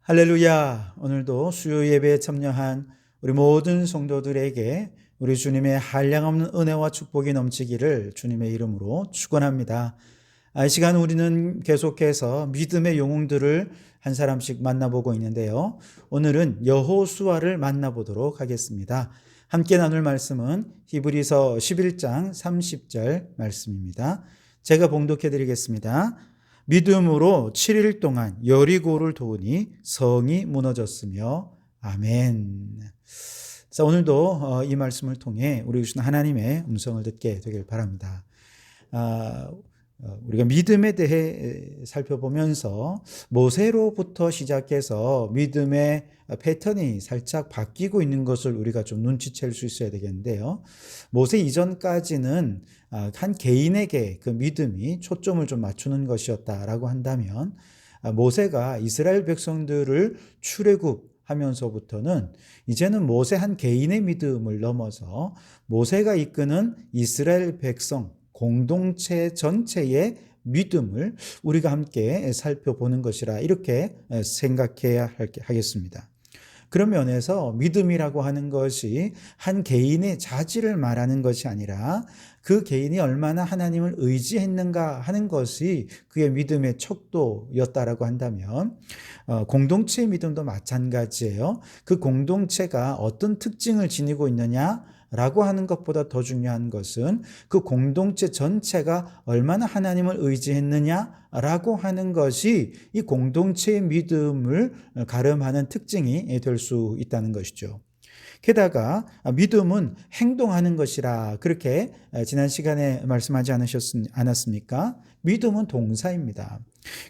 할렐루야. 오늘도 수요 예배에 참여한 우리 모든 성도들에게 우리 주님의 한량없는 은혜와 축복이 넘치기를 주님의 이름으로 축원합니다. 이 시간 우리는 계속해서 믿음의 영웅들을 한 사람씩 만나보고 있는데요. 오늘은 여호수아를 만나보도록 하겠습니다. 함께 나눌 말씀은 히브리서 11장 30절 말씀입니다. 제가 봉독해 드리겠습니다. 믿음으로 7일 동안 여리고를 도우니 성이 무너졌으며 아멘. 자, 오늘도 이 말씀을 통해 우리 주신 하나님의 음성을 듣게 되길 바랍니다. 우리가 믿음에 대해 살펴보면서 모세로부터 시작해서 믿음의 패턴이 살짝 바뀌고 있는 것을 우리가 좀 눈치챌 수 있어야 되겠는데요. 모세 이전까지는 한 개인에게 그 믿음이 초점을 좀 맞추는 것이었다라고 한다면, 모세가 이스라엘 백성들을 출애굽하면서부터는 이제는 모세 한 개인의 믿음을 넘어서 모세가 이끄는 이스라엘 백성 공동체 전체의 믿음을 우리가 함께 살펴보는 것이라 이렇게 생각해야 하겠습니다. 그런 면에서 믿음이라고 하는 것이 한 개인의 자질을 말하는 것이 아니라 그 개인이 얼마나 하나님을 의지했는가 하는 것이 그의 믿음의 척도였다라고 한다면, 공동체의 믿음도 마찬가지예요. 그 공동체가 어떤 특징을 지니고 있느냐 라고 하는 것보다 더 중요한 것은 그 공동체 전체가 얼마나 하나님을 의지했느냐라고 하는 것이 이 공동체의 믿음을 가름하는 특징이 될 수 있다는 것이죠. 게다가 믿음은 행동하는 것이라 그렇게 지난 시간에 말씀하지 않았습니까? 믿음은 동사입니다.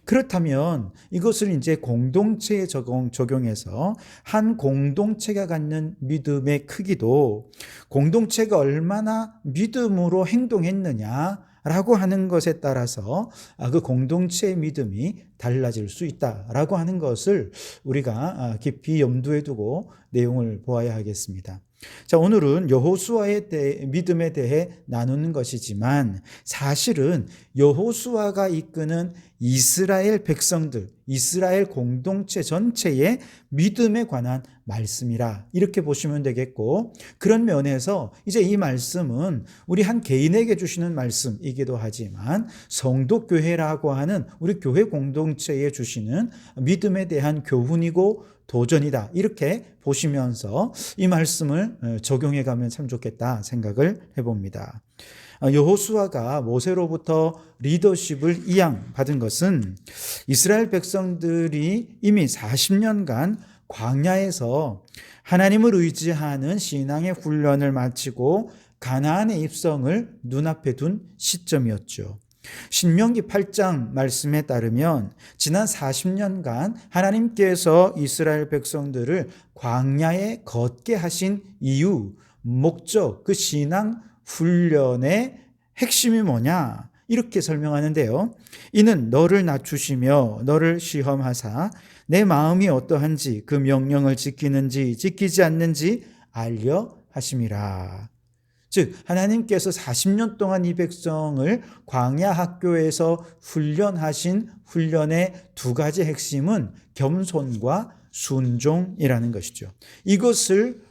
그렇다면 이것을 이제 공동체에 적용해서 한 공동체가 갖는 믿음의 크기도 공동체가 얼마나 믿음으로 행동했느냐라고 하는 것에 따라서 그 공동체의 믿음이 달라질 수 있다라고 하는 것을 우리가 깊이 염두에 두고 내용을 보아야 하겠습니다. 자, 오늘은 여호수아의 믿음에 대해 나누는 것이지만 사실은 여호수아가 이끄는 이스라엘 백성들, 이스라엘 공동체 전체의 믿음에 관한 말씀이라 이렇게 보시면 되겠고, 그런 면에서 이제 이 말씀은 우리 한 개인에게 주시는 말씀이기도 하지만 성도교회라고 하는 우리 교회 공동체에 주시는 믿음에 대한 교훈이고 도전이다 이렇게 보시면서 이 말씀을 적용해 가면 참 좋겠다 생각을 해봅니다. 여호수아가 모세로부터 리더십을 이양받은 것은 이스라엘 백성들이 이미 40년간 광야에서 하나님을 의지하는 신앙의 훈련을 마치고 가나안의 입성을 눈앞에 둔 시점이었죠. 신명기 8장 말씀에 따르면 지난 40년간 하나님께서 이스라엘 백성들을 광야에 걷게 하신 이유, 목적, 그 신앙 훈련의 핵심이 뭐냐? 이렇게 설명하는데요. 이는 너를 낮추시며 너를 시험하사 내 마음이 어떠한지 그 명령을 지키는지 지키지 않는지 알려 하심이라. 즉 하나님께서 40년 동안 이 백성을 광야 학교에서 훈련하신 훈련의 두 가지 핵심은 겸손과 순종이라는 것이죠. 이것을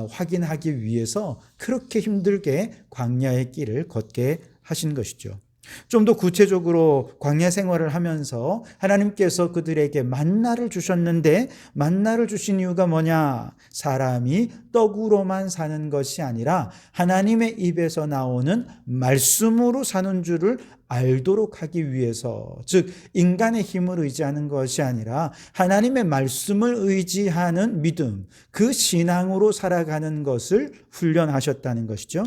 확인하기 위해서 그렇게 힘들게 광야의 길을 걷게 하신 것이죠. 좀 더 구체적으로 광야 생활을 하면서 하나님께서 그들에게 만나를 주셨는데 만나를 주신 이유가 뭐냐? 사람이 떡으로만 사는 것이 아니라 하나님의 입에서 나오는 말씀으로 사는 줄을 알도록 하기 위해서, 즉 인간의 힘을 의지하는 것이 아니라 하나님의 말씀을 의지하는 믿음, 그 신앙으로 살아가는 것을 훈련하셨다는 것이죠.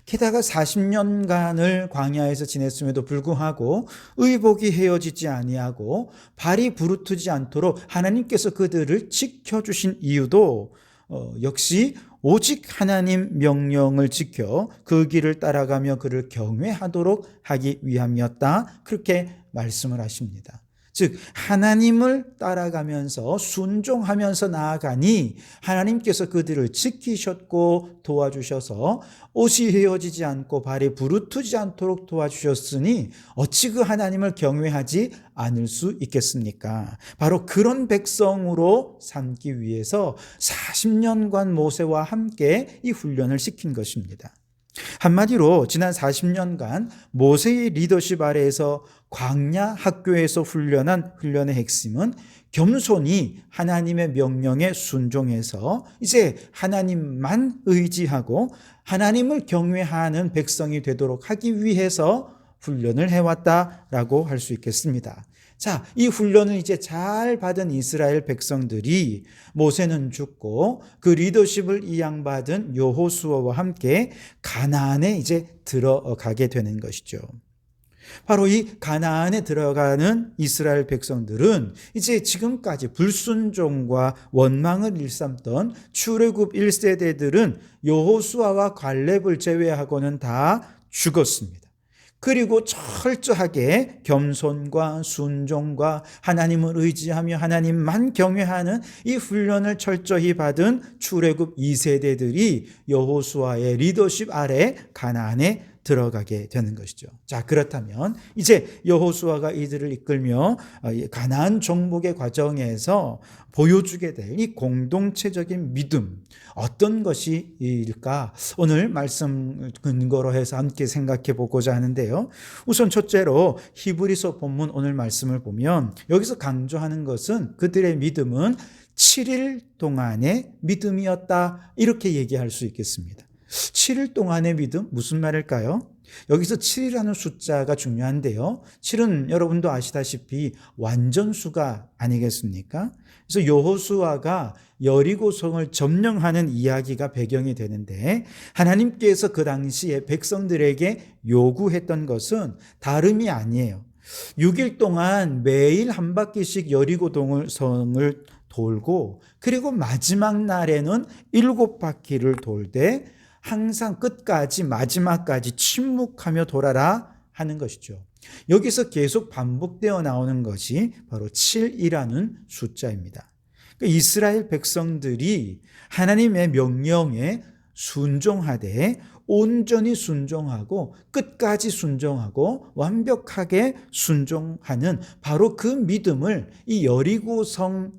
게다가 40년간을 광야에서 지냈음에도 불구하고 의복이 헤어지지 아니하고 발이 부르트지 않도록 하나님께서 그들을 지켜주신 이유도 역시 오직 하나님 명령을 지켜 그 길을 따라가며 그를 경외하도록 하기 위함이었다. 그렇게 말씀을 하십니다. 즉 하나님을 따라가면서 순종하면서 나아가니 하나님께서 그들을 지키셨고 도와주셔서 옷이 헤어지지 않고 발이 부르트지 않도록 도와주셨으니 어찌 그 하나님을 경외하지 않을 수 있겠습니까? 바로 그런 백성으로 삼기 위해서 40년간 모세와 함께 이 훈련을 시킨 것입니다. 한마디로 지난 40년간 모세의 리더십 아래에서 광야 학교에서 훈련한 훈련의 핵심은 겸손히 하나님의 명령에 순종해서 이제 하나님만 의지하고 하나님을 경외하는 백성이 되도록 하기 위해서 훈련을 해왔다라고 할 수 있겠습니다. 자, 이 훈련을 이제 잘 받은 이스라엘 백성들이 모세는 죽고 그 리더십을 이양받은 여호수아와 함께 가나안에 이제 들어가게 되는 것이죠. 바로 이 가나안에 들어가는 이스라엘 백성들은 이제 지금까지 불순종과 원망을 일삼던 출애굽 1세대들은 여호수아와 갈렙을 제외하고는 다 죽었습니다. 그리고 철저하게 겸손과 순종과 하나님을 의지하며 하나님만 경외하는 이 훈련을 철저히 받은 출애굽 2세대들이 여호수아의 리더십 아래 가나안에 들어가게 되는 것이죠. 자, 그렇다면 이제 여호수아가 이들을 이끌며 가나안 정복의 과정에서 보여주게 될 이 공동체적인 믿음, 어떤 것일까? 오늘 말씀 근거로 해서 함께 생각해 보고자 하는데요. 우선 첫째로 히브리서 본문 오늘 말씀을 보면 여기서 강조하는 것은 그들의 믿음은 7일 동안의 믿음이었다, 이렇게 얘기할 수 있겠습니다. 7일 동안의 믿음, 무슨 말일까요? 여기서 7이라는 숫자가 중요한데요. 7은 여러분도 아시다시피 완전수가 아니겠습니까? 그래서 여호수아가 여리고성을 점령하는 이야기가 배경이 되는데, 하나님께서 그 당시에 백성들에게 요구했던 것은 다름이 아니에요. 6일 동안 매일 한 바퀴씩 여리고성을 돌고, 그리고 마지막 날에는 7바퀴를 돌되 항상 끝까지 마지막까지 침묵하며 돌아라 하는 것이죠. 여기서 계속 반복되어 나오는 것이 바로 7이라는 숫자입니다. 그러니까 이스라엘 백성들이 하나님의 명령에 순종하되 온전히 순종하고 끝까지 순종하고 완벽하게 순종하는 바로 그 믿음을 이 여리고성을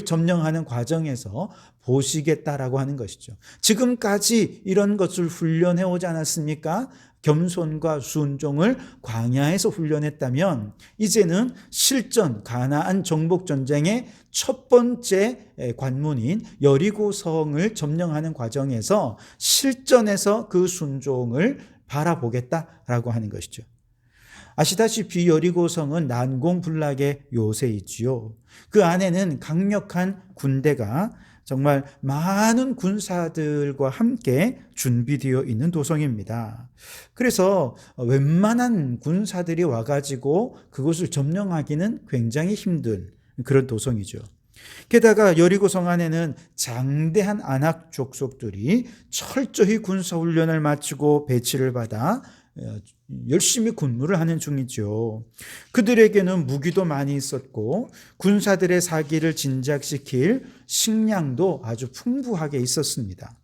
점령하는 과정에서 보시겠다라고 하는 것이죠. 지금까지 이런 것을 훈련해 오지 않았습니까? 겸손과 순종을 광야에서 훈련했다면 이제는 실전 가나안 정복 전쟁의 첫 번째 관문인 여리고성을 점령하는 과정에서 실전에서 그 순종을 바라보겠다라고 하는 것이죠. 아시다시피 여리고성은 난공불락의 요새이지요. 그 안에는 강력한 군대가 정말 많은 군사들과 함께 준비되어 있는 도성입니다. 그래서 웬만한 군사들이 와가지고 그곳을 점령하기는 굉장히 힘든 그런 도성이죠. 게다가 여리고성 안에는 장대한 아낙 족속들이 철저히 군사훈련을 마치고 배치를 받아 열심히 군무를 하는 중이죠. 그들에게는 무기도 많이 있었고 군사들의 사기를 진작시킬 식량도 아주 풍부하게 있었습니다.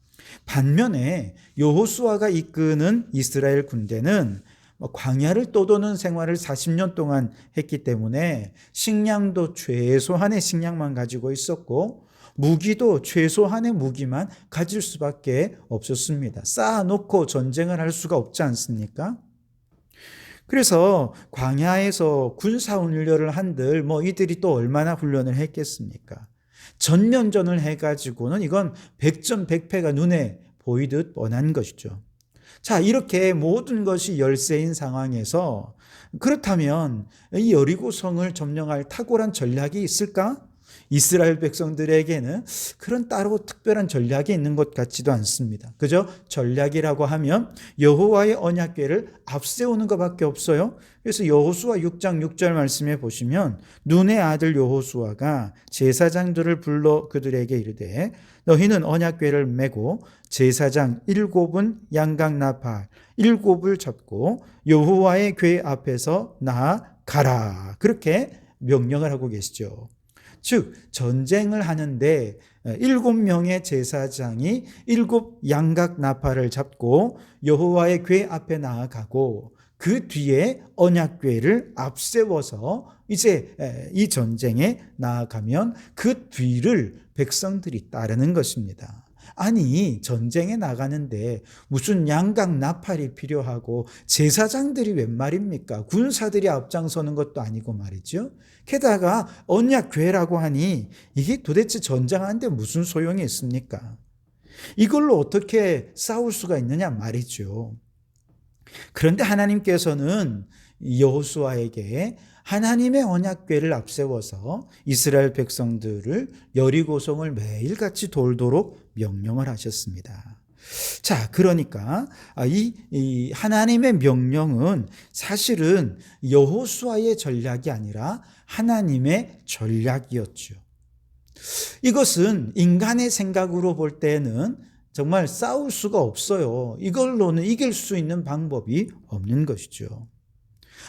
반면에 여호수아가 이끄는 이스라엘 군대는 광야를 떠도는 생활을 40년 동안 했기 때문에 식량도 최소한의 식량만 가지고 있었고 무기도 최소한의 무기만 가질 수밖에 없었습니다. 쌓아놓고 전쟁을 할 수가 없지 않습니까? 그래서 광야에서 군사훈련을 한들 이들이 또 얼마나 훈련을 했겠습니까? 전면전을 해가지고는 이건 백전백패가 눈에 보이듯 뻔한 것이죠. 자, 이렇게 모든 것이 열세인 상황에서 그렇다면 이 여리고성을 점령할 탁월한 전략이 있을까? 이스라엘 백성들에게는 그런 따로 특별한 전략이 있는 것 같지도 않습니다. 그저 전략이라고 하면 여호와의 언약궤를 앞세우는 것밖에 없어요. 그래서 여호수아 6장 6절 말씀에 보시면 눈의 아들 여호수아가 제사장들을 불러 그들에게 이르되 너희는 언약궤를 메고 제사장 7은 양각 나팔 7을 잡고 여호와의 궤 앞에서 나아가라. 그렇게 명령을 하고 계시죠. 즉 전쟁을 하는데 7명의 제사장이 7 양각 나팔을 잡고 여호와의 궤 앞에 나아가고 그 뒤에 언약궤를 앞세워서 이제 이 전쟁에 나아가면 그 뒤를 백성들이 따르는 것입니다. 아니 전쟁에 나가는데 무슨 양각 나팔이 필요하고 제사장들이 웬 말입니까? 군사들이 앞장서는 것도 아니고 말이죠. 게다가 언약궤라고 하니 이게 도대체 전쟁하는데 무슨 소용이 있습니까? 이걸로 어떻게 싸울 수가 있느냐 말이죠. 그런데 하나님께서는 여호수아에게 하나님의 언약궤를 앞세워서 이스라엘 백성들을 여리고성을 매일같이 돌도록 명령을 하셨습니다. 자, 그러니까 이 하나님의 명령은 사실은 여호수아의 전략이 아니라 하나님의 전략이었죠. 이것은 인간의 생각으로 볼 때는 정말 싸울 수가 없어요. 이걸로는 이길 수 있는 방법이 없는 것이죠.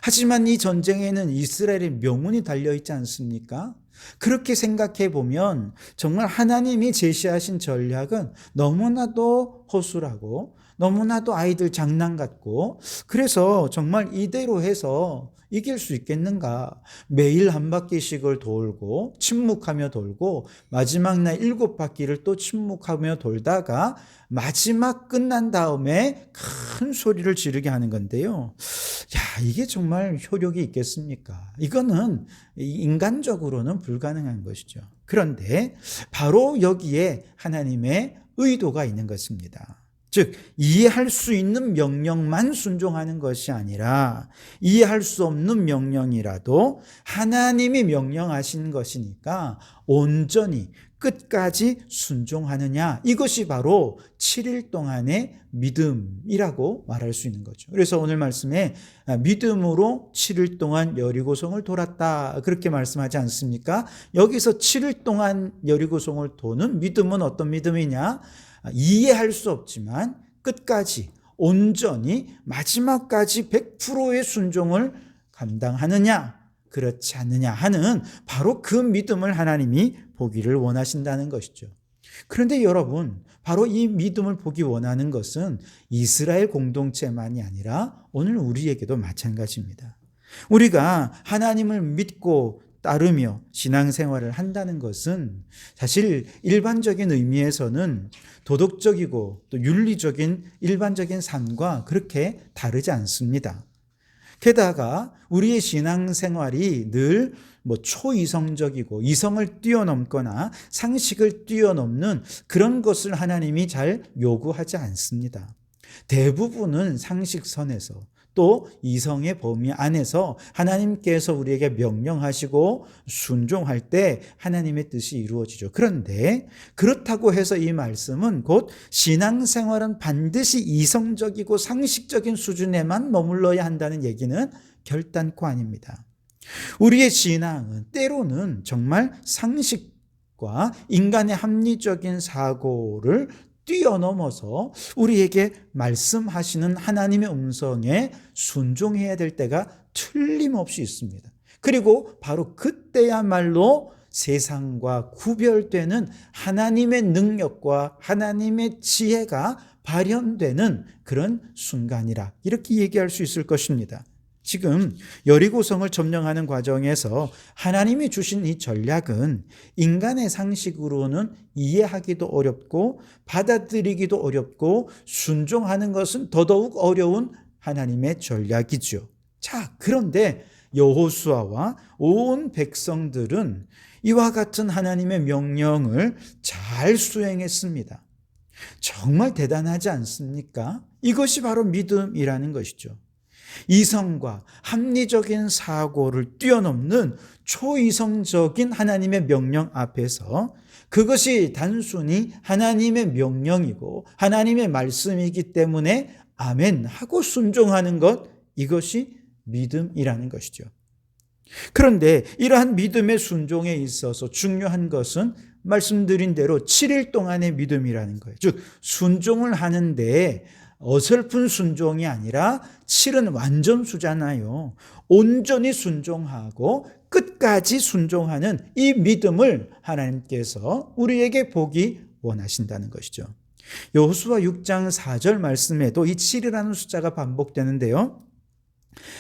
하지만 이 전쟁에는 이스라엘의 명운이 달려있지 않습니까? 그렇게 생각해 보면 정말 하나님이 제시하신 전략은 너무나도 허술하고 너무나도 아이들 장난 같고 그래서 정말 이대로 해서 이길 수 있겠는가? 매일 한 바퀴씩을 돌고 침묵하며 돌고 마지막 날 7바퀴를 또 침묵하며 돌다가 마지막 끝난 다음에 큰 소리를 지르게 하는 건데요. 야, 이게 정말 효력이 있겠습니까? 이거는 인간적으로는 불가능한 것이죠. 그런데 바로 여기에 하나님의 의도가 있는 것입니다. 즉 이해할 수 있는 명령만 순종하는 것이 아니라 이해할 수 없는 명령이라도 하나님이 명령하신 것이니까 온전히 끝까지 순종하느냐, 이것이 바로 7일 동안의 믿음이라고 말할 수 있는 거죠. 그래서 오늘 말씀에 믿음으로 7일 동안 여리고성을 돌았다 그렇게 말씀하지 않습니까? 여기서 7일 동안 여리고성을 도는 믿음은 어떤 믿음이냐? 이해할 수 없지만 끝까지 온전히 마지막까지 100%의 순종을 감당하느냐 그렇지 않느냐 하는 바로 그 믿음을 하나님이 보기를 원하신다는 것이죠. 그런데 여러분, 바로 이 믿음을 보기 원하는 것은 이스라엘 공동체만이 아니라 오늘 우리에게도 마찬가지입니다. 우리가 하나님을 믿고 따르며 신앙생활을 한다는 것은 사실 일반적인 의미에서는 도덕적이고 또 윤리적인 일반적인 삶과 그렇게 다르지 않습니다. 게다가 우리의 신앙생활이 늘 초이성적이고 이성을 뛰어넘거나 상식을 뛰어넘는 그런 것을 하나님이 잘 요구하지 않습니다. 대부분은 상식선에서 또 이성의 범위 안에서 하나님께서 우리에게 명령하시고 순종할 때 하나님의 뜻이 이루어지죠. 그런데 그렇다고 해서 이 말씀은 곧 신앙생활은 반드시 이성적이고 상식적인 수준에만 머물러야 한다는 얘기는 결단코 아닙니다. 우리의 신앙은 때로는 정말 상식과 인간의 합리적인 사고를 뛰어넘어서 우리에게 말씀하시는 하나님의 음성에 순종해야 될 때가 틀림없이 있습니다. 그리고 바로 그때야말로 세상과 구별되는 하나님의 능력과 하나님의 지혜가 발현되는 그런 순간이라 이렇게 얘기할 수 있을 것입니다. 지금 여리고성을 점령하는 과정에서 하나님이 주신 이 전략은 인간의 상식으로는 이해하기도 어렵고 받아들이기도 어렵고 순종하는 것은 더더욱 어려운 하나님의 전략이죠. 자, 그런데 여호수아와 온 백성들은 이와 같은 하나님의 명령을 잘 수행했습니다. 정말 대단하지 않습니까? 이것이 바로 믿음이라는 것이죠. 이성과 합리적인 사고를 뛰어넘는 초이성적인 하나님의 명령 앞에서 그것이 단순히 하나님의 명령이고 하나님의 말씀이기 때문에 아멘 하고 순종하는 것, 이것이 믿음이라는 것이죠. 그런데 이러한 믿음의 순종에 있어서 중요한 것은 말씀드린 대로 7일 동안의 믿음이라는 거예요. 즉 순종을 하는데 어설픈 순종이 아니라 7은 완전수잖아요. 온전히 순종하고 끝까지 순종하는 이 믿음을 하나님께서 우리에게 보기 원하신다는 것이죠. 여호수아 6장 4절 말씀에도 이 7이라는 숫자가 반복되는데요.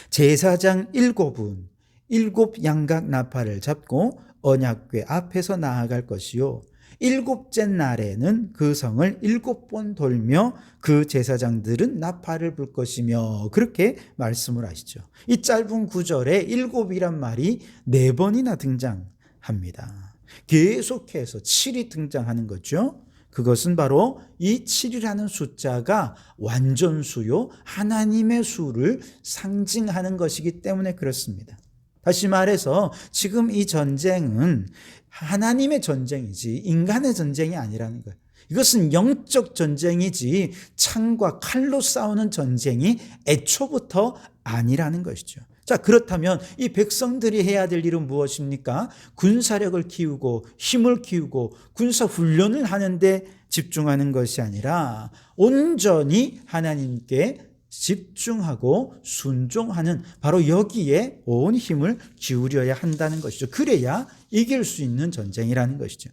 제사장 7은 7 양각 나팔을 잡고 언약궤 앞에서 나아갈 것이요 7째 날에는 그 성을 7번 돌며 그 제사장들은 나팔을 불 것이며 그렇게 말씀을 하시죠. 이 짧은 구절에 7이란 말이 4번이나 등장합니다. 계속해서 7이 등장하는 거죠. 그것은 바로 이 7이라는 숫자가 완전수요 하나님의 수를 상징하는 것이기 때문에 그렇습니다. 다시 말해서 지금 이 전쟁은 하나님의 전쟁이지 인간의 전쟁이 아니라는 거예요. 이것은 영적 전쟁이지 창과 칼로 싸우는 전쟁이 애초부터 아니라는 것이죠. 자, 그렇다면 이 백성들이 해야 될 일은 무엇입니까? 군사력을 키우고 힘을 키우고 군사 훈련을 하는데 집중하는 것이 아니라 온전히 하나님께 집중하고 순종하는 바로 여기에 온 힘을 기울여야 한다는 것이죠. 그래야 이길 수 있는 전쟁이라는 것이죠.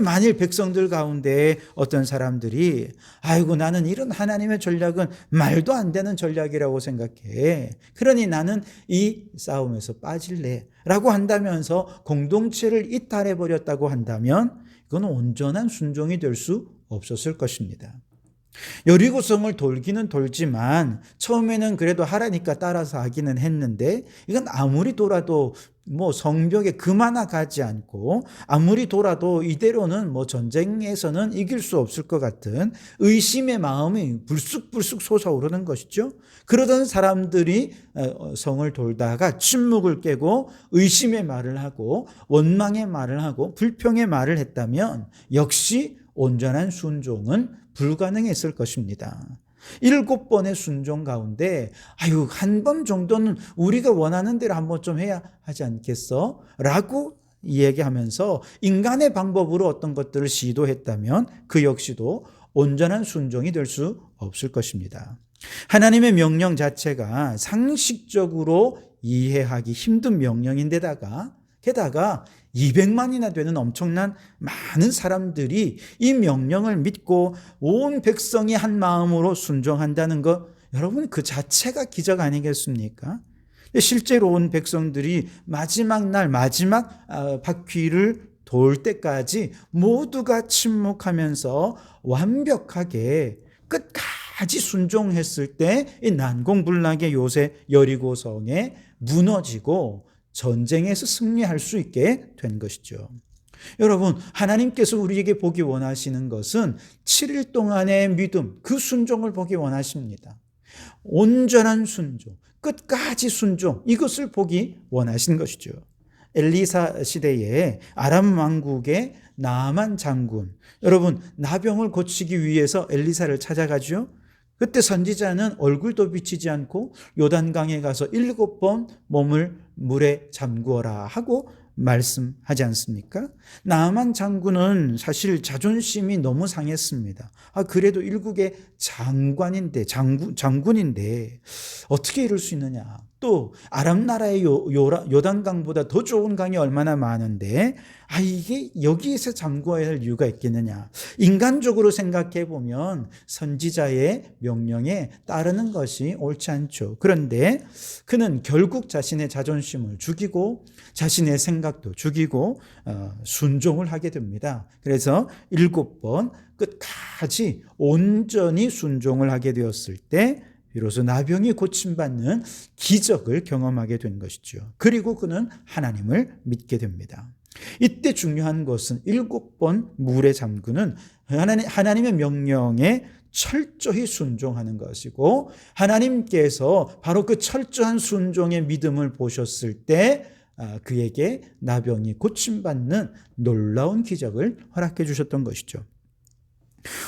만일 백성들 가운데 어떤 사람들이 아이고 나는 이런 하나님의 전략은 말도 안 되는 전략이라고 생각해. 그러니 나는 이 싸움에서 빠질래 라고 한다면서 공동체를 이탈해 버렸다고 한다면 그건 온전한 순종이 될 수 없었을 것입니다. 여리고성을 돌기는 돌지만 처음에는 그래도 하라니까 따라서 하기는 했는데 이건 아무리 돌아도 성벽에 그마나 가지 않고 아무리 돌아도 이대로는 전쟁에서는 이길 수 없을 것 같은 의심의 마음이 불쑥불쑥 솟아오르는 것이죠. 그러던 사람들이 성을 돌다가 침묵을 깨고 의심의 말을 하고 원망의 말을 하고 불평의 말을 했다면 역시 온전한 순종은 불가능했을 것입니다. 7번의 순종 가운데 한 번 정도는 우리가 원하는 대로 한번 좀 해야 하지 않겠어? 라고 이야기하면서 인간의 방법으로 어떤 것들을 시도했다면 그 역시도 온전한 순종이 될 수 없을 것입니다. 하나님의 명령 자체가 상식적으로 이해하기 힘든 명령인데다가 게다가 200만이나 되는 엄청난 많은 사람들이 이 명령을 믿고 온 백성이 한 마음으로 순종한다는 것, 여러분 그 자체가 기적 아니겠습니까? 실제로 온 백성들이 마지막 날 마지막 바퀴를 돌 때까지 모두가 침묵하면서 완벽하게 끝까지 순종했을 때 이 난공불락의 요새 여리고성에 무너지고 전쟁에서 승리할 수 있게 된 것이죠. 여러분, 하나님께서 우리에게 보기 원하시는 것은 7일 동안의 믿음, 그 순종을 보기 원하십니다. 온전한 순종, 끝까지 순종, 이것을 보기 원하시는 것이죠. 엘리사 시대에 아람 왕국의 나아만 장군, 여러분 나병을 고치기 위해서 엘리사를 찾아가죠. 그때 선지자는 얼굴도 비치지 않고 요단강에 가서 7번 몸을 물에 잠그어라 하고 말씀하지 않습니까? 나아만 장군은 사실 자존심이 너무 상했습니다. 그래도 일국의 장군인데 어떻게 이럴 수 있느냐. 또 아람 나라의 요단강보다 더 좋은 강이 얼마나 많은데 이게 여기에서 잠궈야 할 이유가 있겠느냐. 인간적으로 생각해 보면 선지자의 명령에 따르는 것이 옳지 않죠. 그런데 그는 결국 자신의 자존심을 죽이고 자신의 생각도 죽이고 순종을 하게 됩니다. 그래서 7번 끝까지 온전히 순종을 하게 되었을 때 비로소 나병이 고침받는 기적을 경험하게 된 것이죠. 그리고 그는 하나님을 믿게 됩니다. 이때 중요한 것은 7번 물에 잠그는 하나님의 명령에 철저히 순종하는 것이고 하나님께서 바로 그 철저한 순종의 믿음을 보셨을 때 그에게 나병이 고침받는 놀라운 기적을 허락해 주셨던 것이죠.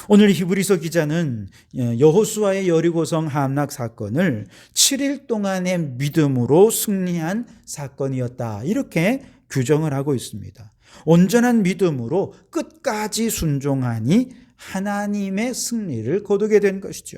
오늘 히브리서 기자는 여호수아의 여리고성 함락 사건을 7일 동안의 믿음으로 승리한 사건이었다. 이렇게 규정을 하고 있습니다. 온전한 믿음으로 끝까지 순종하니 하나님의 승리를 거두게 된 것이죠.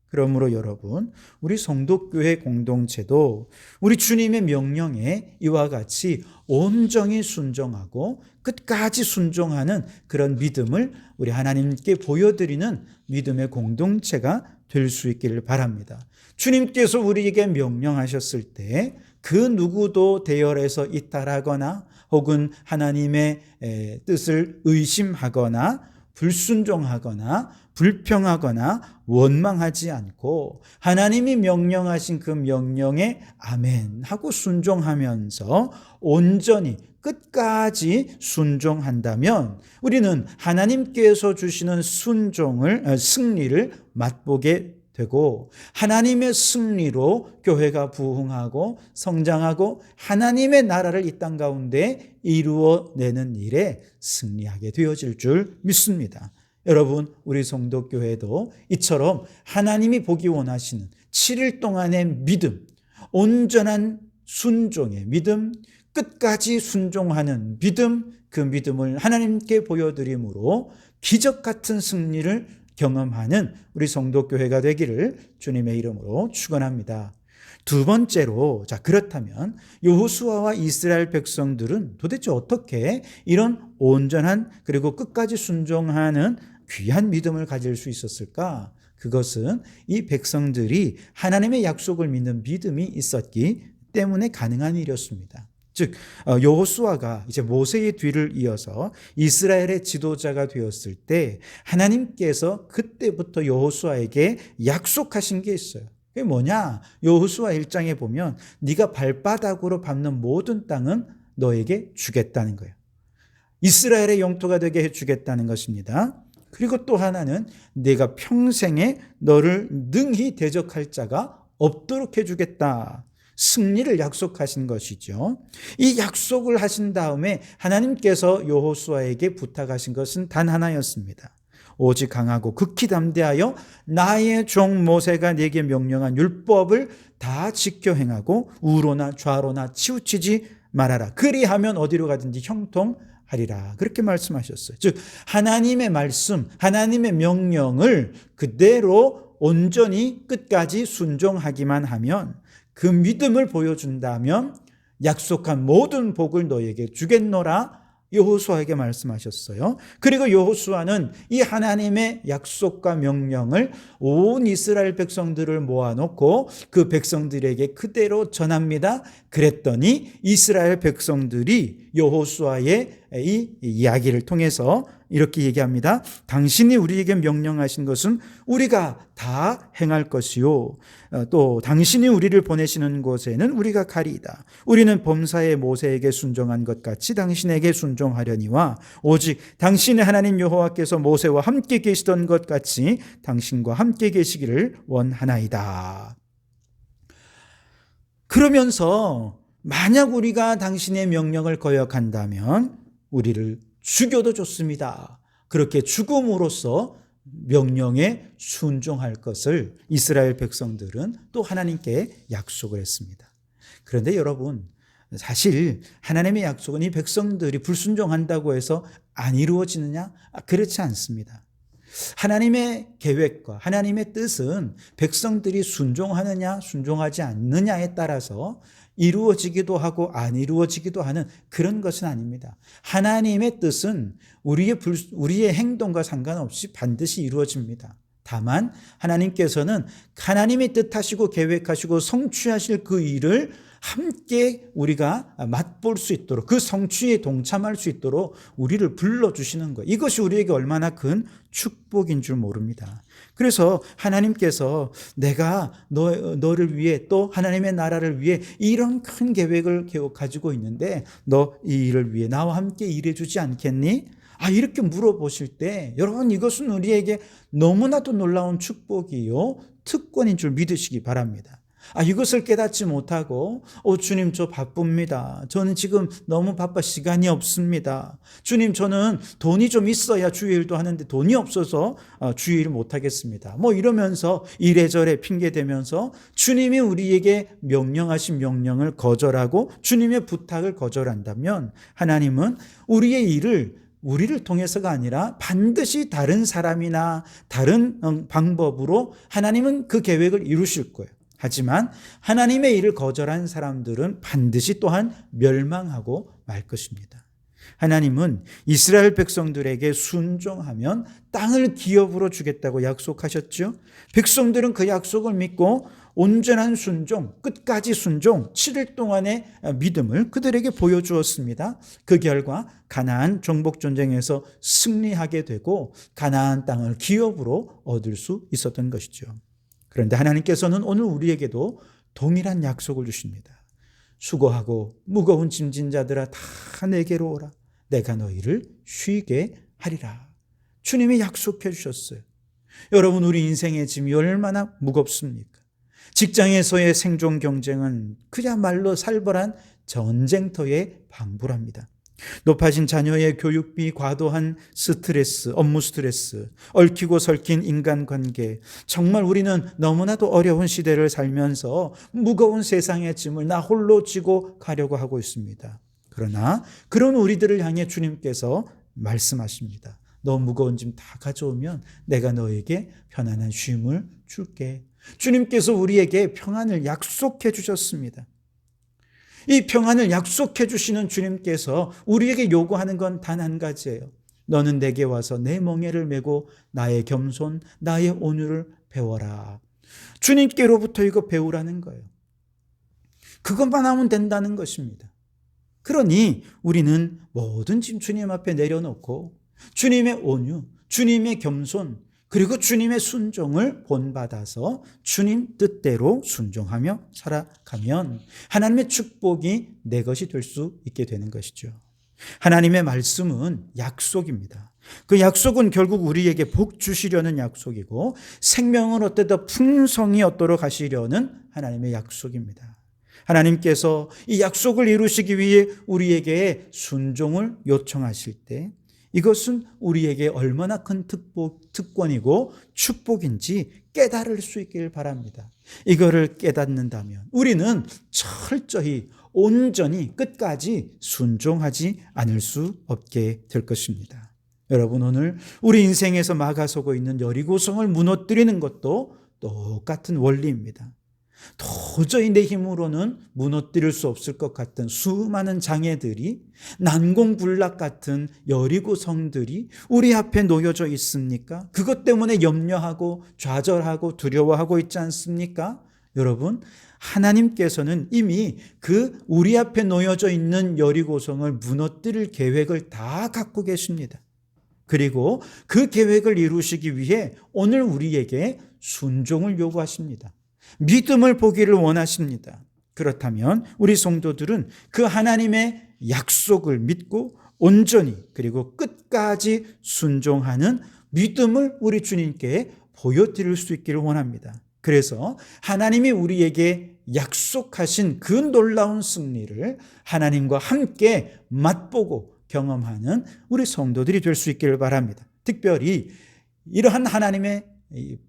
그러므로 여러분, 우리 성도교회 공동체도 우리 주님의 명령에 이와 같이 온전히 순종하고 끝까지 순종하는 그런 믿음을 우리 하나님께 보여드리는 믿음의 공동체가 될 수 있기를 바랍니다. 주님께서 우리에게 명령하셨을 때 그 누구도 대열에서 이탈하거나 혹은 하나님의 뜻을 의심하거나 불순종하거나 불평하거나 원망하지 않고 하나님이 명령하신 그 명령에 아멘 하고 순종하면서 온전히 끝까지 순종한다면 우리는 하나님께서 주시는 승리를 맛보게 되고 하나님의 승리로 교회가 부흥하고 성장하고 하나님의 나라를 이 땅 가운데 이루어내는 일에 승리하게 되어질 줄 믿습니다. 여러분, 우리 성도교회도 이처럼 하나님이 보기 원하시는 7일 동안의 믿음, 온전한 순종의 믿음, 끝까지 순종하는 믿음, 그 믿음을 하나님께 보여드림으로 기적 같은 승리를 경험하는 우리 성도교회가 되기를 주님의 이름으로 축원합니다. 두 번째로, 그렇다면 여호수아와 이스라엘 백성들은 도대체 어떻게 이런 온전한 그리고 끝까지 순종하는 귀한 믿음을 가질 수 있었을까? 그것은 이 백성들이 하나님의 약속을 믿는 믿음이 있었기 때문에 가능한 일이었습니다. 즉 여호수아가 이제 모세의 뒤를 이어서 이스라엘의 지도자가 되었을 때 하나님께서 그때부터 여호수아에게 약속하신 게 있어요. 그게 뭐냐? 여호수아 1장에 보면 네가 발바닥으로 밟는 모든 땅은 너에게 주겠다는 거예요. 이스라엘의 영토가 되게 해주겠다는 것입니다. 그리고 또 하나는 내가 평생에 너를 능히 대적할 자가 없도록 해주겠다. 승리를 약속하신 것이죠. 이 약속을 하신 다음에 하나님께서 여호수아에게 부탁하신 것은 단 하나였습니다. 오직 강하고 극히 담대하여 나의 종 모세가 네게 명령한 율법을 다 지켜 행하고 우로나 좌로나 치우치지 말아라. 그리하면 어디로 가든지 형통하리라. 그렇게 말씀하셨어요. 즉 하나님의 말씀, 하나님의 명령을 그대로 온전히 끝까지 순종하기만 하면, 그 믿음을 보여준다면 약속한 모든 복을 너에게 주겠노라 여호수아에게 말씀하셨어요. 그리고 여호수아는 이 하나님의 약속과 명령을 온 이스라엘 백성들을 모아놓고 그 백성들에게 그대로 전합니다. 그랬더니 이스라엘 백성들이 여호수아의 이 이야기를 통해서 이렇게 얘기합니다. 당신이 우리에게 명령하신 것은 우리가 다 행할 것이요, 또 당신이 우리를 보내시는 곳에는 우리가 가리이다. 우리는 범사의 모세에게 순종한 것 같이 당신에게 순종하려니와 오직 당신의 하나님 여호와께서 모세와 함께 계시던 것 같이 당신과 함께 계시기를 원하나이다. 그러면서 만약 우리가 당신의 명령을 거역한다면 우리를 죽여도 좋습니다. 그렇게 죽음으로써 명령에 순종할 것을 이스라엘 백성들은 또 하나님께 약속을 했습니다. 그런데 여러분, 사실 하나님의 약속은 이 백성들이 불순종한다고 해서 안 이루어지느냐? 그렇지 않습니다. 하나님의 계획과 하나님의 뜻은 백성들이 순종하느냐 순종하지 않느냐에 따라서 이루어지기도 하고 안 이루어지기도 하는 그런 것은 아닙니다. 하나님의 뜻은 우리의 행동과 상관없이 반드시 이루어집니다. 다만 하나님께서는 하나님의 뜻하시고 계획하시고 성취하실 그 일을 함께 우리가 맛볼 수 있도록, 그 성취에 동참할 수 있도록 우리를 불러주시는 거예요. 이것이 우리에게 얼마나 큰 축복인 줄 모릅니다. 그래서 하나님께서 내가 너를 위해 또 하나님의 나라를 위해 이런 큰 계획을 가지고 있는데 너 이 일을 위해 나와 함께 일해주지 않겠니? 이렇게 물어보실 때 여러분, 이것은 우리에게 너무나도 놀라운 축복이요 특권인 줄 믿으시기 바랍니다. 이것을 깨닫지 못하고 주님 저 바쁩니다. 저는 지금 너무 바빠 시간이 없습니다. 주님 저는 돈이 좀 있어야 주일도 하는데 돈이 없어서 주일을 못하겠습니다. 이러면서 이래저래 핑계대면서 주님이 우리에게 명령하신 명령을 거절하고 주님의 부탁을 거절한다면 하나님은 우리의 일을 우리를 통해서가 아니라 반드시 다른 사람이나 다른 방법으로 하나님은 그 계획을 이루실 거예요. 하지만 하나님의 일을 거절한 사람들은 반드시 또한 멸망하고 말 것입니다. 하나님은 이스라엘 백성들에게 순종하면 땅을 기업으로 주겠다고 약속하셨죠. 백성들은 그 약속을 믿고 온전한 순종, 끝까지 순종, 7일 동안의 믿음을 그들에게 보여주었습니다. 그 결과 가나안 정복 전쟁에서 승리하게 되고 가나안 땅을 기업으로 얻을 수 있었던 것이죠. 그런데 하나님께서는 오늘 우리에게도 동일한 약속을 주십니다. 수고하고 무거운 짐진 자들아 다 내게로 오라. 내가 너희를 쉬게 하리라. 주님이 약속해 주셨어요. 여러분, 우리 인생의 짐이 얼마나 무겁습니까? 직장에서의 생존 경쟁은 그야말로 살벌한 전쟁터에 방불합니다. 높아진 자녀의 교육비, 과도한 스트레스, 업무 스트레스, 얽히고 설킨 인간관계, 정말 우리는 너무나도 어려운 시대를 살면서 무거운 세상의 짐을 나 홀로 지고 가려고 하고 있습니다. 그러나 그런 우리들을 향해 주님께서 말씀하십니다. 너 무거운 짐 다 가져오면 내가 너에게 편안한 쉼을 줄게. 주님께서 우리에게 평안을 약속해 주셨습니다. 이 평안을 약속해 주시는 주님께서 우리에게 요구하는 건 단 한 가지예요. 너는 내게 와서 내 멍에를 메고 나의 겸손, 나의 온유를 배워라. 주님께로부터 이거 배우라는 거예요. 그것만 하면 된다는 것입니다. 그러니 우리는 모든 짐 주님 앞에 내려놓고 주님의 온유, 주님의 겸손, 그리고 주님의 순종을 본받아서 주님 뜻대로 순종하며 살아가면 하나님의 축복이 내 것이 될 수 있게 되는 것이죠. 하나님의 말씀은 약속입니다. 그 약속은 결국 우리에게 복 주시려는 약속이고 생명을 얻되 풍성히 얻도록 하시려는 하나님의 약속입니다. 하나님께서 이 약속을 이루시기 위해 우리에게 순종을 요청하실 때 이것은 우리에게 얼마나 큰 특권이고 축복인지 깨달을 수 있길 바랍니다. 이거를 깨닫는다면 우리는 철저히 온전히 끝까지 순종하지 않을 수 없게 될 것입니다. 여러분, 오늘 우리 인생에서 막아서고 있는 여리고성을 무너뜨리는 것도 똑같은 원리입니다. 도저히 내 힘으로는 무너뜨릴 수 없을 것 같은 수많은 장애들이, 난공불락 같은 여리고성들이 우리 앞에 놓여져 있습니까? 그것 때문에 염려하고 좌절하고 두려워하고 있지 않습니까? 여러분, 하나님께서는 이미 그 우리 앞에 놓여져 있는 여리고성을 무너뜨릴 계획을 다 갖고 계십니다. 그리고 그 계획을 이루시기 위해 오늘 우리에게 순종을 요구하십니다. 믿음을 보기를 원하십니다. 그렇다면 우리 성도들은 그 하나님의 약속을 믿고 온전히 그리고 끝까지 순종하는 믿음을 우리 주님께 보여드릴 수 있기를 원합니다. 그래서 하나님이 우리에게 약속하신 그 놀라운 승리를 하나님과 함께 맛보고 경험하는 우리 성도들이 될 수 있기를 바랍니다. 특별히 이러한 하나님의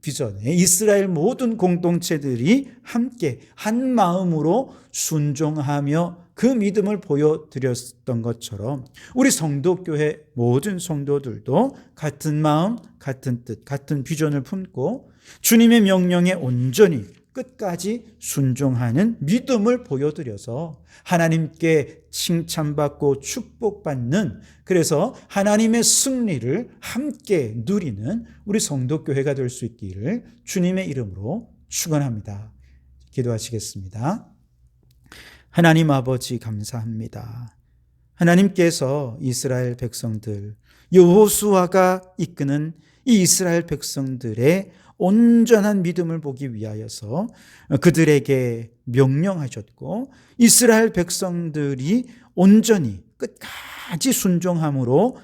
비전에 이스라엘 모든 공동체들이 함께 한 마음으로 순종하며 그 믿음을 보여드렸던 것처럼 우리 성도교회 모든 성도들도 같은 마음, 같은 뜻, 같은 비전을 품고 주님의 명령에 온전히 끝까지 순종하는 믿음을 보여드려서 하나님께 칭찬받고 축복받는, 그래서 하나님의 승리를 함께 누리는 우리 성도교회가 될 수 있기를 주님의 이름으로 축원합니다. 기도하시겠습니다. 하나님 아버지, 감사합니다. 하나님께서 이스라엘 백성들, 여호수아가 이끄는 이 이스라엘 백성들의 온전한 믿음을 보기 위하여서 그들에게 명령하셨고, 이스라엘 백성들이 온전히 끝까지 순종함으로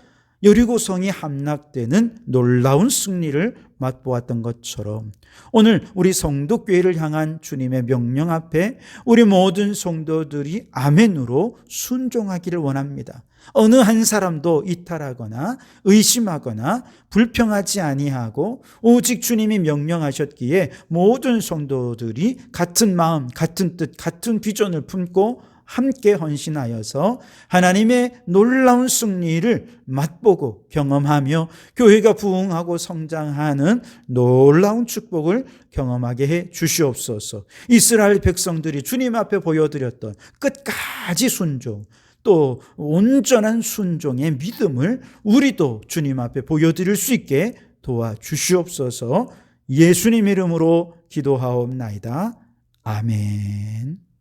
여리고성이 함락되는 놀라운 승리를 맛보았던 것처럼 오늘 우리 성도교회를 향한 주님의 명령 앞에 우리 모든 성도들이 아멘으로 순종하기를 원합니다. 어느 한 사람도 이탈하거나 의심하거나 불평하지 아니하고 오직 주님이 명령하셨기에 모든 성도들이 같은 마음, 같은 뜻, 같은 비전을 품고 함께 헌신하여서 하나님의 놀라운 승리를 맛보고 경험하며 교회가 부흥하고 성장하는 놀라운 축복을 경험하게 해 주시옵소서. 이스라엘 백성들이 주님 앞에 보여드렸던 끝까지 순종, 또 온전한 순종의 믿음을 우리도 주님 앞에 보여드릴 수 있게 도와주시옵소서. 예수님 이름으로 기도하옵나이다. 아멘.